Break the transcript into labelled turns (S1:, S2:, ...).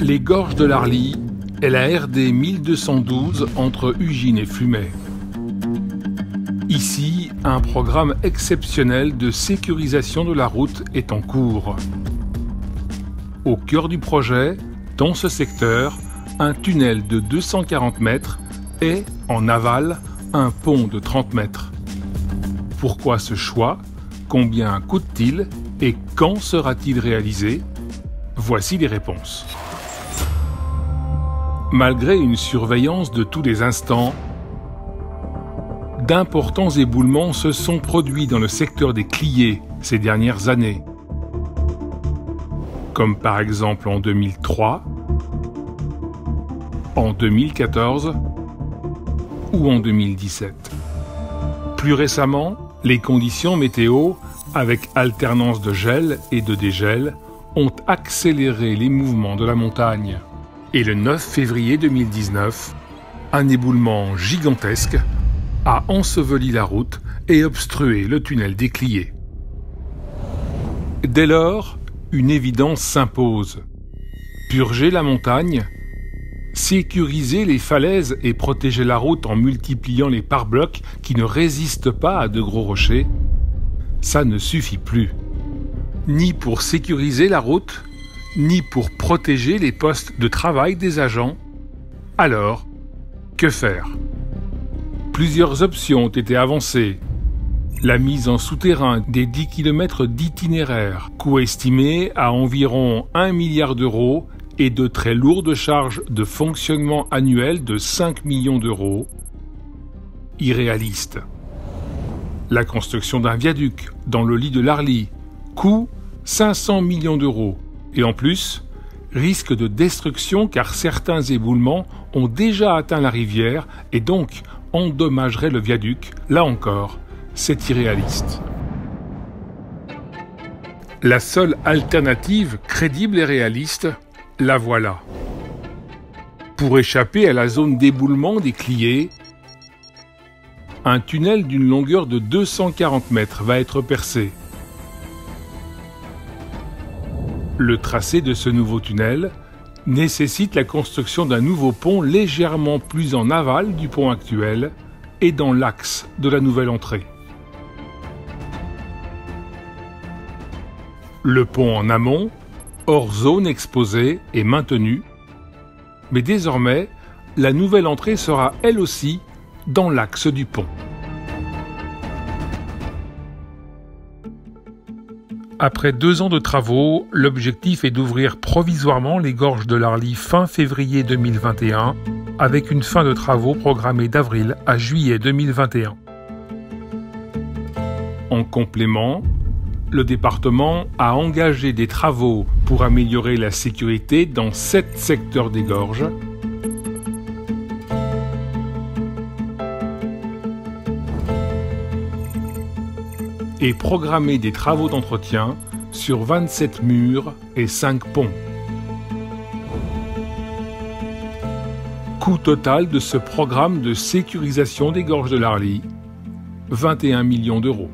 S1: Les gorges de l'Arly est la RD 1212 entre Ugine et Flumet. Ici, un programme exceptionnel de sécurisation de la route est en cours. Au cœur du projet, dans ce secteur, un tunnel de 240 mètres et, en aval, un pont de 30 mètres. Pourquoi ce choix? Combien coûte-t-il? Et quand sera-t-il réalisé? Voici les réponses. Malgré une surveillance de tous les instants, d'importants éboulements se sont produits dans le secteur des Cliés ces dernières années, comme par exemple en 2003, en 2014 ou en 2017. Plus récemment, les conditions météo, avec alternance de gel et de dégel, ont accéléré les mouvements de la montagne. Et le 9 février 2019, un éboulement gigantesque a enseveli la route et obstrué le tunnel des Cliés. Dès lors, une évidence s'impose. Purger la montagne, sécuriser les falaises et protéger la route en multipliant les pare-blocs qui ne résistent pas à de gros rochers, ça ne suffit plus. Ni pour sécuriser la route, ni pour protéger les postes de travail des agents. Alors, que faire? Plusieurs options ont été avancées. La mise en souterrain des 10 km d'itinéraire, coût estimé à environ 1 milliard d'euros et de très lourdes charges de fonctionnement annuel de 5 millions d'euros. Irréaliste. La construction d'un viaduc dans le lit de l'Arly, coût 500 millions d'euros. Et en plus, risque de destruction car certains éboulements ont déjà atteint la rivière et donc endommageraient le viaduc. Là encore, c'est irréaliste. La seule alternative crédible et réaliste, la voilà. Pour échapper à la zone d'éboulement des Cliés, un tunnel d'une longueur de 240 mètres va être percé. Le tracé de ce nouveau tunnel nécessite la construction d'un nouveau pont légèrement plus en aval du pont actuel et dans l'axe de la nouvelle entrée. Le pont en amont, hors zone exposée, est maintenu, mais désormais, la nouvelle entrée sera elle aussi dans l'axe du pont. Après 2 ans de travaux, l'objectif est d'ouvrir provisoirement les gorges de l'Arly fin février 2021, avec une fin de travaux programmée d'avril à juillet 2021. En complément, le département a engagé des travaux pour améliorer la sécurité dans 7 secteurs des gorges, et programmer des travaux d'entretien sur 27 murs et 5 ponts. Coût total de ce programme de sécurisation des gorges de l'Arly, 21 millions d'euros.